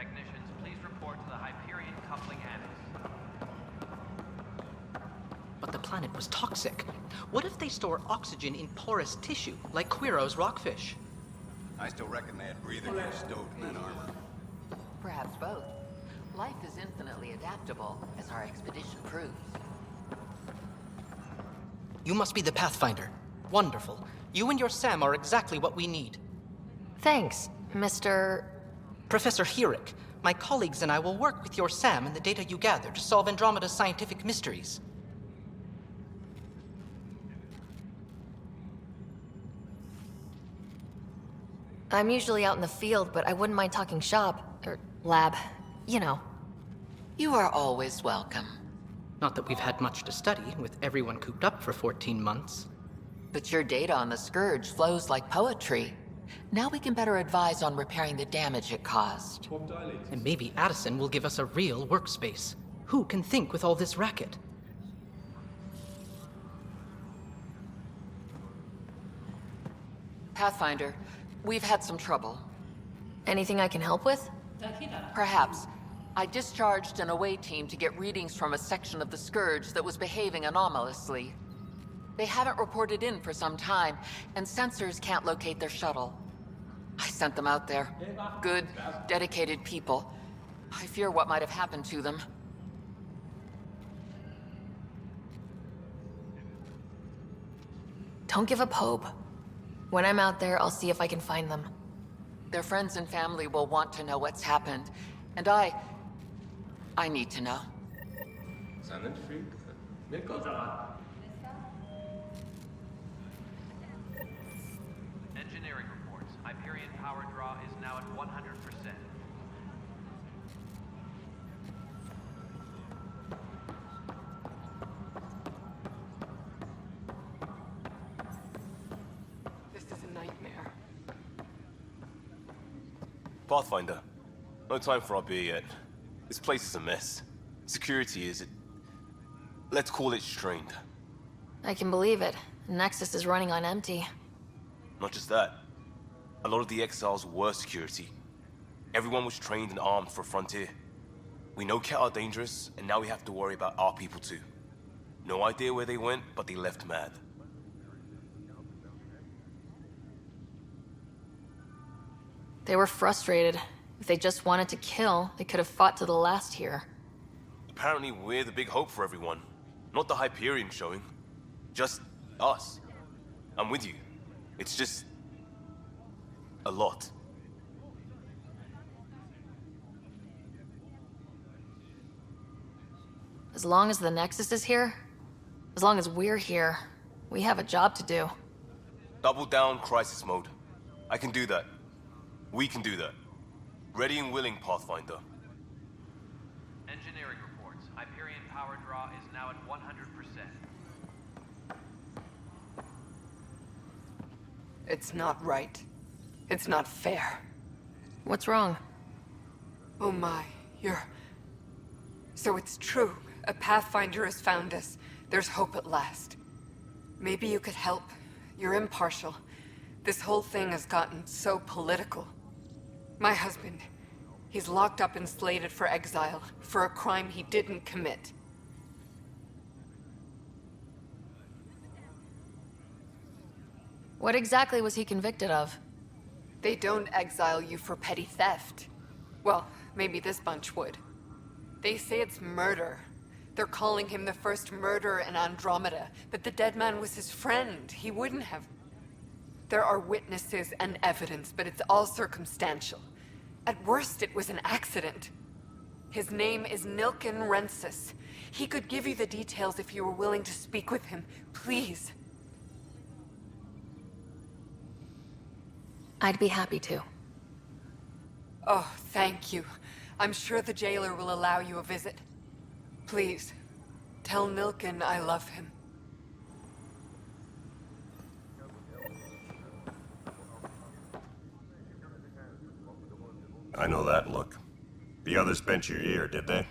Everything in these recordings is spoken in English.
Technicians, please report to the Hyperion coupling annex. But the planet was toxic. What if they store oxygen in porous tissue, like Quiro's rockfish? I still reckon they had breathing air stowed in that armor. Perhaps both. Life is infinitely adaptable, as our expedition proves. You must be the Pathfinder. Wonderful. You and your Sam are exactly what we need. Thanks, Mr. Professor Herrick, my colleagues and I will work with your Sam and the data you gather to solve Andromeda's scientific mysteries. I'm usually out in the field, but I wouldn't mind talking shop, or lab, you know. You are always welcome. Not that we've had much to study, with everyone cooped up for 14 months. But your data on the Scourge flows like poetry. Now we can better advise on repairing the damage it caused. And maybe Addison will give us a real workspace. Who can think with all this racket? Pathfinder, we've had some trouble. Anything I can help with? Perhaps. I discharged an away team to get readings from a section of the Scourge that was behaving anomalously. They haven't reported in for some time, and sensors can't locate their shuttle. I sent them out there. Good, dedicated people. I fear what might have happened to them. Don't give up hope. When I'm out there, I'll see if I can find them. Their friends and family will want to know what's happened, and I need to know. Engineering reports. Hyperion power draw is now at 100%. This is a nightmare. Pathfinder, no time for our beer yet. This place is a mess. Security is... let's call it strained. I can believe it. Nexus is running on empty. Not just that. A lot of the exiles were security. Everyone was trained and armed for Frontier. We know Ket are dangerous, and now we have to worry about our people too. No idea where they went, but they left mad. They were frustrated. If they just wanted to kill, they could have fought to the last here. Apparently we're the big hope for everyone. Not the Hyperion showing. Just us. I'm with you. It's just... a lot. As long as the Nexus is here, as long as we're here, we have a job to do. Double down crisis mode. I can do that. We can do that. Ready and willing, Pathfinder. Engineering reports. Hyperion power draw is now at 100%. It's not right. It's not fair. What's wrong? Oh my, you're... So it's true. A Pathfinder has found us. There's hope at last. Maybe you could help. You're impartial. This whole thing has gotten so political. My husband, he's locked up and slated for exile for a crime he didn't commit. What exactly was he convicted of? They don't exile you for petty theft. Well, maybe this bunch would. They say it's murder. They're calling him the first murderer in Andromeda, but the dead man was his friend. He wouldn't have... There are witnesses and evidence, but it's all circumstantial. At worst, it was an accident. His name is Nilken Rensis. He could give you the details if you were willing to speak with him. Please. I'd be happy to. Oh, thank you. I'm sure the jailer will allow you a visit. Please, tell Nilken I love him. I know that look. The others bent your ear, did they?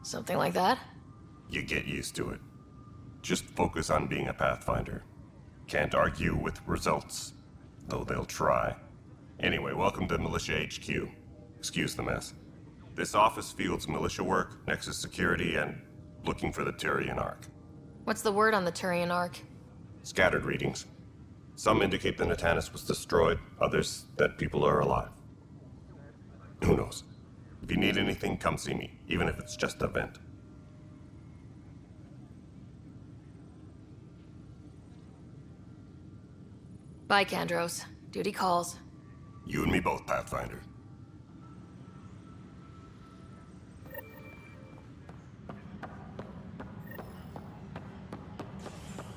Something like that? You get used to it. Just focus on being a Pathfinder. Can't argue with results, though they'll try. Anyway, welcome to Militia HQ. Excuse the mess. This office fields militia work, Nexus security, and looking for the Tyrian Ark. What's the word on the Turian Ark? Scattered readings. Some indicate the Natanus was destroyed, others that people are alive. Who knows? If you need anything, come see me, even if it's just a vent. Bye, Kandros. Duty calls. You and me both, Pathfinder.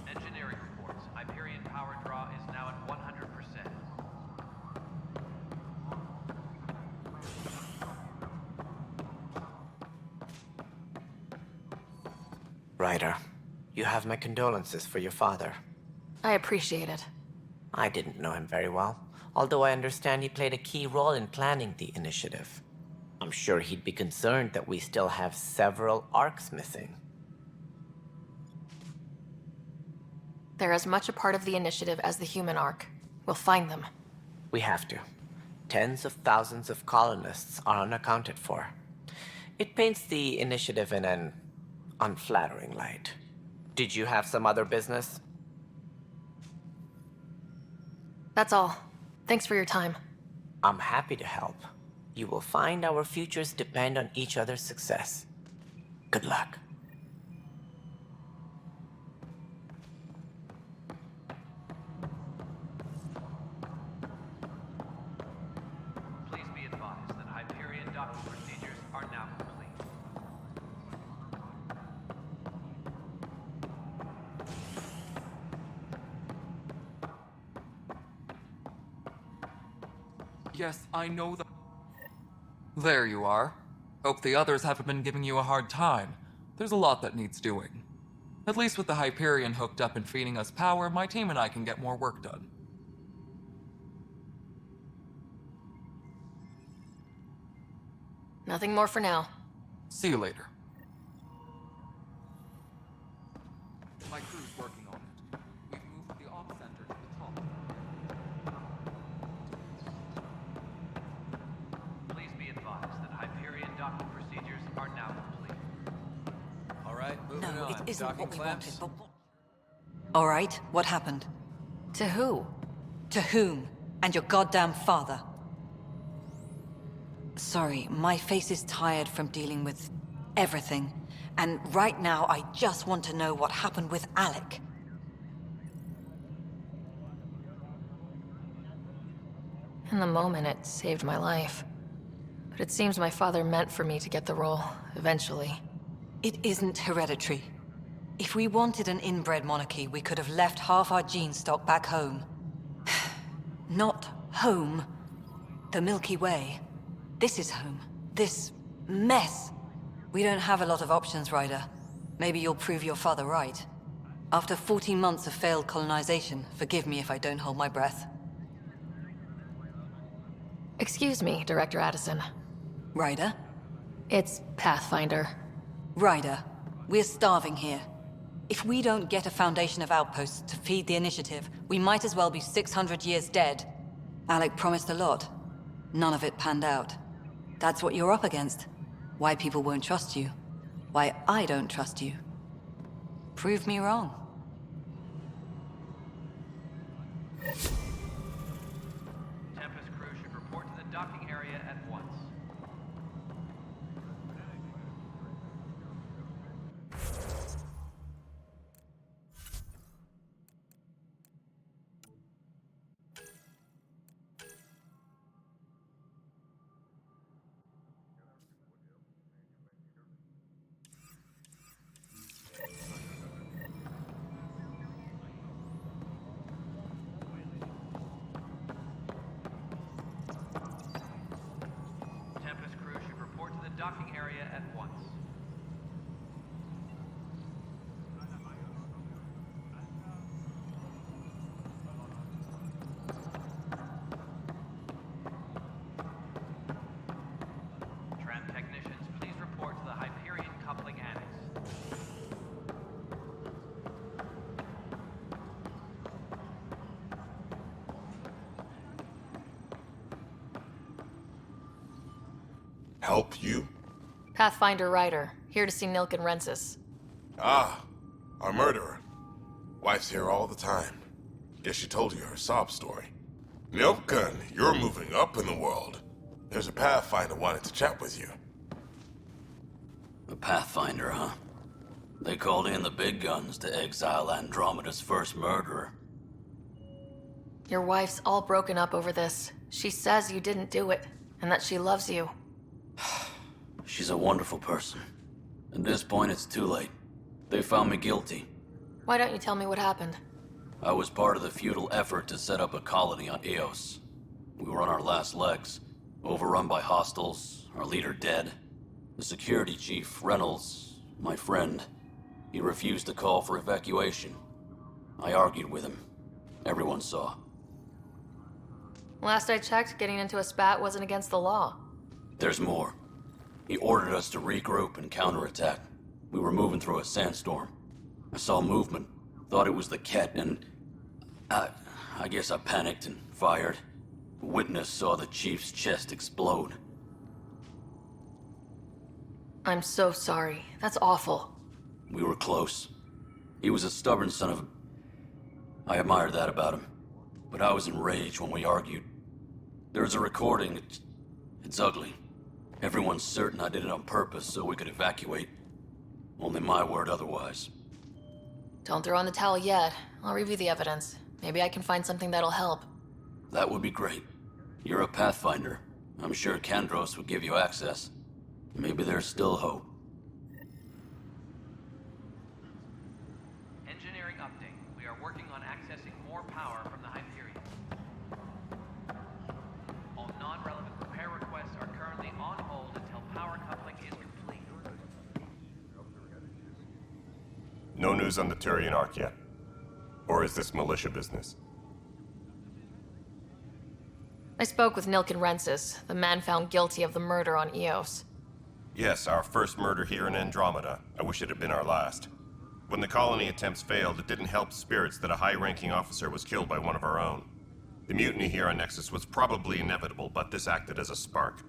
Engineering reports. Hyperion power draw is now at 100%. Ryder, you have my condolences for your father. I appreciate it. I didn't know him very well, although I understand he played a key role in planning the initiative. I'm sure he'd be concerned that we still have several arcs missing. They're as much a part of the initiative as the human Ark. We'll find them. We have to. Tens of thousands of colonists are unaccounted for. It paints the initiative in an unflattering light. Did you have some other business? That's all. Thanks for your time. I'm happy to help. You will find our futures depend on each other's success. Good luck. Please be advised that Hyperion docking procedures are now complete. Yes, I know that. There you are. Hope the others haven't been giving you a hard time. There's a lot that needs doing. At least with the Hyperion hooked up and feeding us power, my team and I can get more work done. Nothing more for now. See you later. My crew's working on it. We've moved the op center to the top. Please be advised that Hyperion docking procedures are now complete. All right, moving on. No, it isn't Docking what we wanted, clamps. but all right, what happened? To who? To whom? And your goddamn father. Sorry, my face is tired from dealing with everything. And right now, I just want to know what happened with Alec. In the moment, it saved my life. But it seems my father meant for me to get the role, eventually. It isn't hereditary. If we wanted an inbred monarchy, we could have left half our gene stock back home. Not home. The Milky Way. This is home. This mess. We don't have a lot of options, Ryder. Maybe you'll prove your father right. After 14 months of failed colonization, forgive me if I don't hold my breath. Excuse me, Director Addison. Ryder? It's Pathfinder. Ryder, we're starving here. If we don't get a foundation of outposts to feed the initiative, we might as well be 600 years dead. Alec promised a lot. None of it panned out. That's what you're up against. Why people won't trust you. Why I don't trust you. Prove me wrong. Tempest crew should report to the docking area at once. Tempest crew should report to the docking area at once. Tram technicians, please report to the Hyperion coupling annex. Help you? Pathfinder Ryder, here to see Nilk and Rensis. Ah, our murderer. Wife's here all the time. Guess she told you her sob story. Nilken, you're moving up in the world. There's a Pathfinder wanted to chat with you. A Pathfinder, huh? They called in the big guns to exile Andromeda's first murderer. Your wife's all broken up over this. She says you didn't do it, and that she loves you. She's a wonderful person. At this point, it's too late. They found me guilty. Why don't you tell me what happened? I was part of the futile effort to set up a colony on Eos. We were on our last legs, overrun by hostiles, our leader dead. The security chief, Reynolds, my friend, he refused to call for evacuation. I argued with him. Everyone saw. Last I checked, getting into a spat wasn't against the law. There's more. He ordered us to regroup and counterattack. We were moving through a sandstorm. I saw movement, thought it was the Ket, and I guess I panicked and fired. A witness saw the chief's chest explode. I'm so sorry. That's awful. We were close. He was a stubborn son of a... I admired that about him. But I was enraged when we argued. There's a recording. It's ugly. Everyone's certain I did it on purpose so we could evacuate. Only my word otherwise. Don't throw in the towel yet. I'll review the evidence. Maybe I can find something that'll help. That would be great. You're a Pathfinder. I'm sure Kandros would give you access. Maybe there's still hope. Engineering update. We are working on accessing more power from the Hyperion. All non-relevant repair requests are currently on hold until power coupling is complete. No news on the Turian Ark yet? Or is this militia business? I spoke with Nilk and Rensis, the man found guilty of the murder on Eos. Yes, our first murder here in Andromeda. I wish it had been our last. When the colony attempts failed, it didn't help spirits that a high-ranking officer was killed by one of our own. The mutiny here on Nexus was probably inevitable, but this acted as a spark.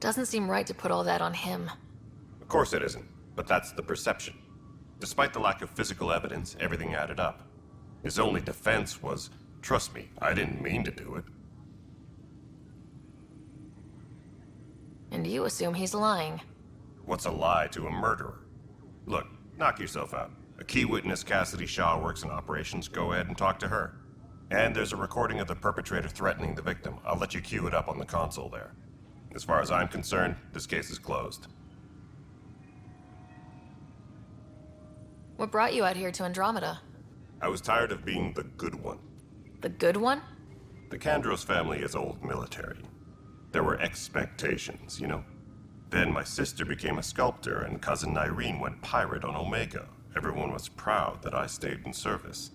Doesn't seem right to put all that on him. Of course it isn't, but that's the perception. Despite the lack of physical evidence, everything added up. His only defense was, trust me, I didn't mean to do it. And you assume he's lying. What's a lie to a murderer? Look, knock yourself out. A key witness, Cassidy Shaw, works in operations. Go ahead and talk to her. And there's a recording of the perpetrator threatening the victim. I'll let you cue it up on the console there. As far as I'm concerned, this case is closed. What brought you out here to Andromeda? I was tired of being the good one. The good one? The Kandros family is old military. There were expectations, you know? Then my sister became a sculptor and cousin Irene went pirate on Omega. Everyone was proud that I stayed in service.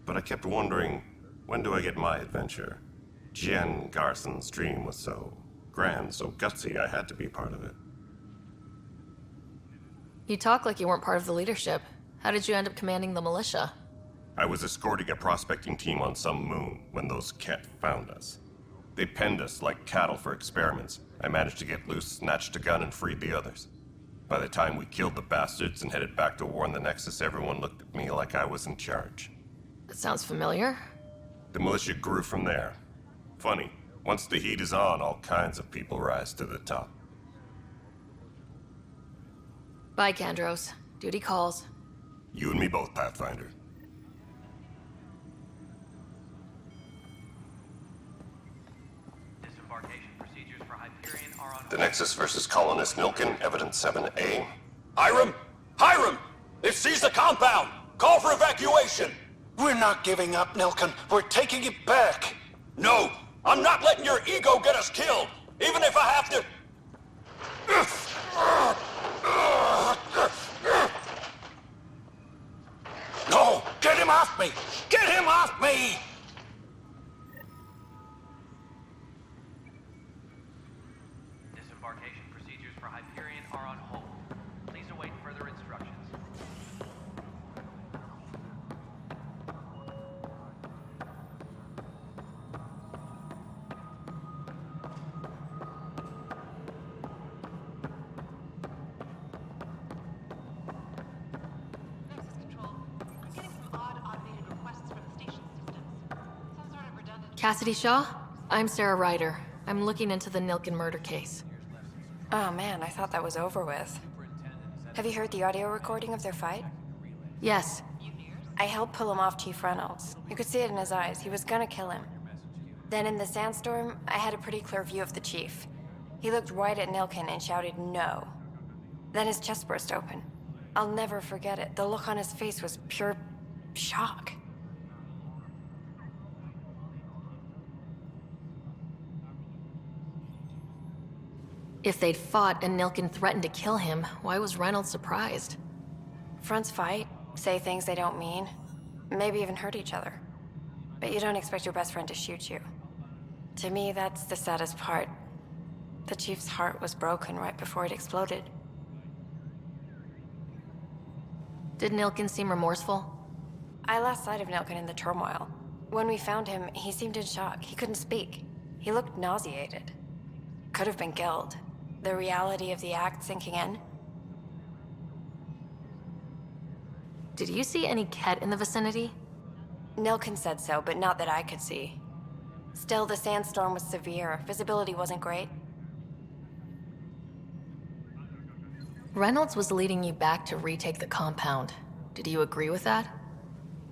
But I kept wondering, when do I get my adventure? Jen Garson's dream was so grand, so gutsy, I had to be part of it. You talk like you weren't part of the leadership. How did you end up commanding the militia? I was escorting a prospecting team on some moon when those Ket found us. They penned us like cattle for experiments. I managed to get loose, snatched a gun, and freed the others. By the time we killed the bastards and headed back to war in the Nexus, everyone looked at me like I was in charge. That sounds familiar. The militia grew from there. Funny, once the heat is on, all kinds of people rise to the top. Bye, Kandros. Duty calls. You and me both, Pathfinder. Disembarkation procedures for Hyperion are on The Nexus versus Colonist Nilken, Evidence 7A. Hiram! Hiram! They've seized the compound! Call for evacuation! We're not giving up, Nilken. We're taking it back. No! I'm not letting your ego get us killed! Even if I have to... No! Get him off me! Get him off me! Disembarkation procedures for Hyperion are on hold. Please await further instructions. Cassidy Shaw? I'm Sarah Ryder. I'm looking into the Nilken murder case. Oh man, I thought that was over with. Have you heard the audio recording of their fight? Yes. I helped pull him off Chief Reynolds. You could see it in his eyes. He was gonna kill him. Then in the sandstorm, I had a pretty clear view of the chief. He looked right at Nilken and shouted no. Then his chest burst open. I'll never forget it. The look on his face was pure shock. If they'd fought and Nilken threatened to kill him, why was Reynolds surprised? Fronts fight, say things they don't mean, maybe even hurt each other. But you don't expect your best friend to shoot you. To me, that's the saddest part. The chief's heart was broken right before it exploded. Did Nilken seem remorseful? I lost sight of Nilken in the turmoil. When we found him, he seemed in shock. He couldn't speak. He looked nauseated. Could have been guilt. The reality of the act sinking in. Did you see any Ket in the vicinity? Nilken said so, but not that I could see. Still, the sandstorm was severe. Visibility wasn't great. Reynolds was leading you back to retake the compound. Did you agree with that?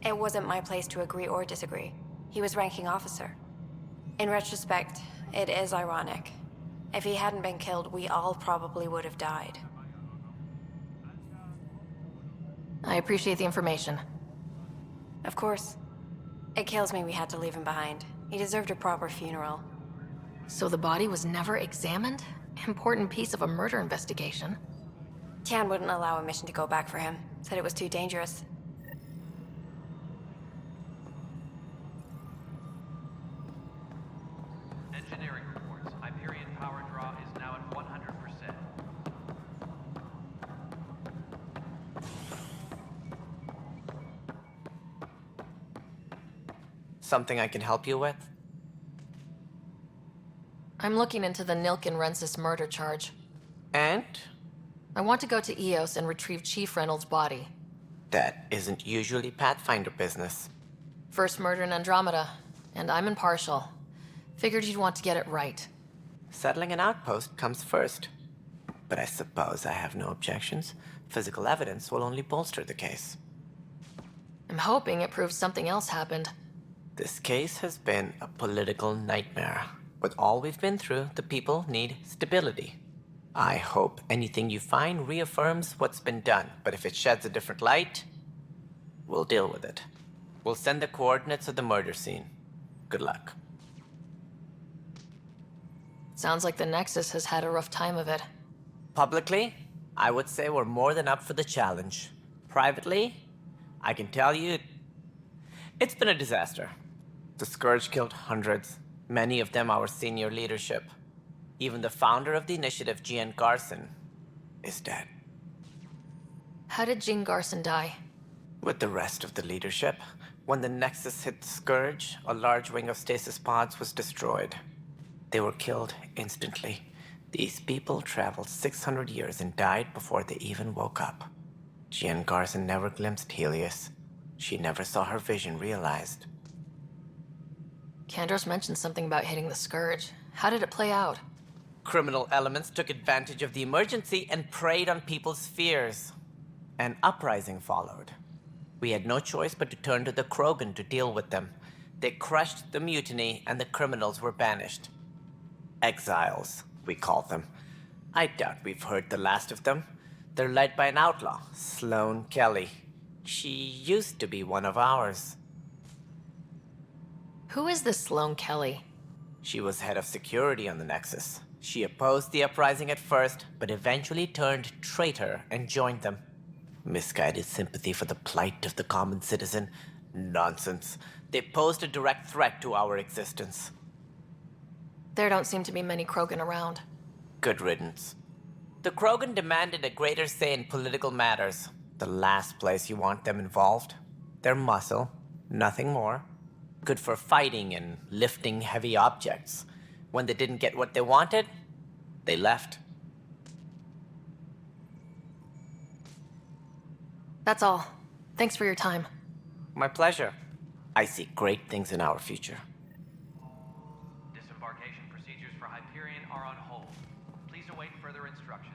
It wasn't my place to agree or disagree. He was ranking officer. In retrospect, it is ironic. If he hadn't been killed, we all probably would have died. I appreciate the information. Of course. It kills me we had to leave him behind. He deserved a proper funeral. So the body was never examined? Important piece of a murder investigation. Tian wouldn't allow a mission to go back for him. Said it was too dangerous. Engineering reports. Hyperion power draw is now at 100%. Something I can help you with? I'm looking into the Nilken-Rensis murder charge. And? I want to go to Eos and retrieve Chief Reynolds' body. That isn't usually Pathfinder business. First murder in Andromeda, and I'm impartial. Figured you'd want to get it right. Settling an outpost comes first. But I suppose I have no objections. Physical evidence will only bolster the case. I'm hoping it proves something else happened. This case has been a political nightmare. With all we've been through, the people need stability. I hope anything you find reaffirms what's been done, but if it sheds a different light, we'll deal with it. We'll send the coordinates of the murder scene. Good luck. Sounds like the Nexus has had a rough time of it. Publicly, I would say we're more than up for the challenge. Privately, I can tell you, it's been a disaster. The Scourge killed hundreds, many of them our senior leadership. Even the founder of the initiative, Jean Garson, is dead. How did Jean Garson die? With the rest of the leadership, when the Nexus hit the Scourge, a large wing of stasis pods was destroyed. They were killed instantly. These people traveled 600 years and died before they even woke up. Jean Garson never glimpsed Helios. She never saw her vision realized. Kandros mentioned something about hitting the Scourge. How did it play out? Criminal elements took advantage of the emergency and preyed on people's fears. An uprising followed. We had no choice but to turn to the Krogan to deal with them. They crushed the mutiny and the criminals were banished. Exiles, we call them. I doubt we've heard the last of them. They're led by an outlaw, Sloane Kelly. She used to be one of ours. Who is this Sloane Kelly? She was head of security on the Nexus. She opposed the uprising at first, but eventually turned traitor and joined them. Misguided sympathy for the plight of the common citizen? Nonsense. They posed a direct threat to our existence. There don't seem to be many Krogan around. Good riddance. The Krogan demanded a greater say in political matters. The last place you want them involved. Their muscle, nothing more. Good for fighting and lifting heavy objects. When they didn't get what they wanted, they left. That's all. Thanks for your time. My pleasure. I see great things in our future. are on hold. Please await further instructions.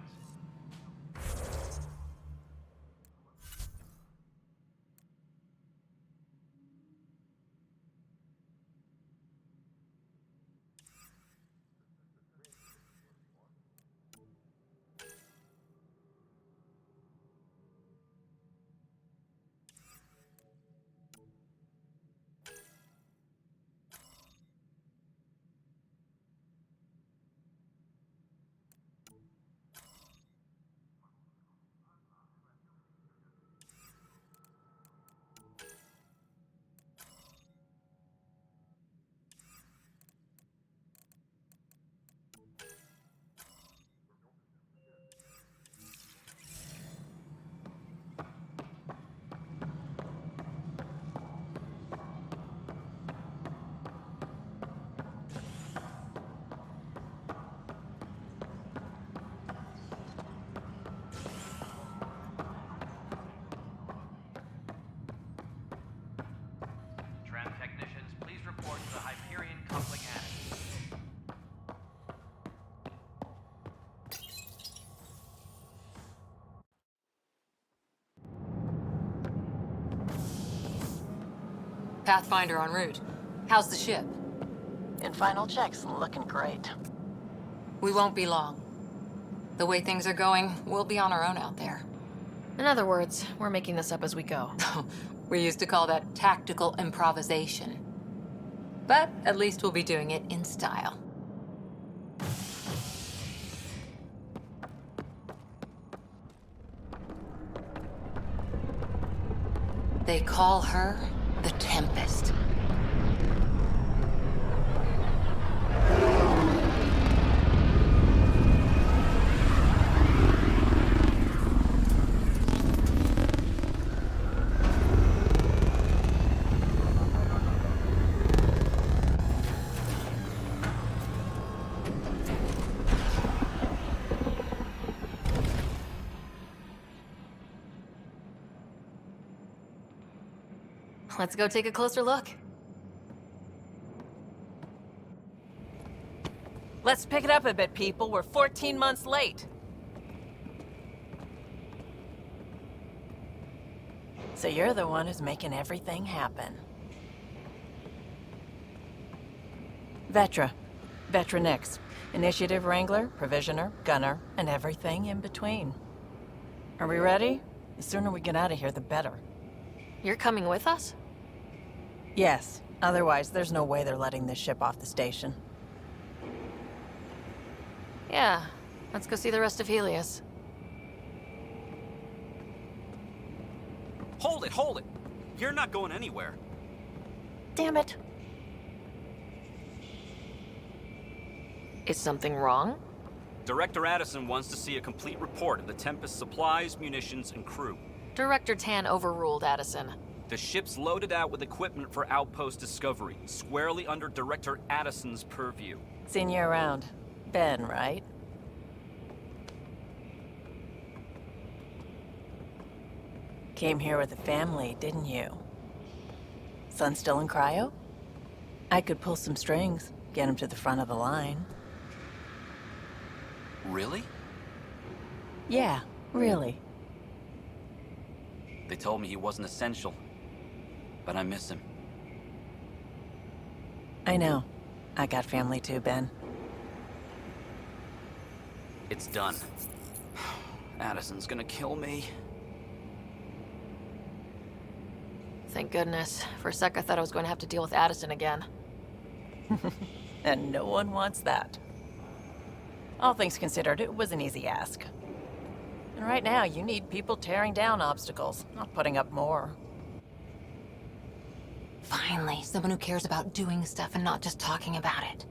Technicians, please report to the Hyperion coupling attic. Pathfinder en route. How's the ship? In final checks, looking great. We won't be long. The way things are going, we'll be on our own out there. In other words, we're making this up as we go. We used to call that tactical improvisation. But at least we'll be doing it in style. They call her the Tempest. Let's go take a closer look. Let's pick it up a bit, people. We're 14 months late. So you're the one who's making everything happen. Vetra. Vetra Nix. Initiative Wrangler, Provisioner, Gunner, and everything in between. Are we ready? The sooner we get out of here, the better. You're coming with us? Yes. Otherwise, there's no way they're letting this ship off the station. Yeah. Let's go see the rest of Helios. Hold it, hold it! You're not going anywhere. Damn it. Is something wrong? Director Addison wants to see a complete report of the Tempest's supplies, munitions, and crew. Director Tan overruled Addison. The ship's loaded out with equipment for outpost discovery, squarely under Director Addison's purview. Seen you around. Ben, right? Came here with a family, didn't you? Son still in cryo? I could pull some strings, get him to the front of the line. Really? Yeah, really. They told me he wasn't essential, but I miss him. I know. I got family too, Ben. It's done. Addison's gonna kill me. Thank goodness. For a sec, I thought I was going to have to deal with Addison again. And no one wants that. All things considered, it was an easy ask. And right now, you need people tearing down obstacles, not putting up more. Finally, someone who cares about doing stuff and not just talking about it.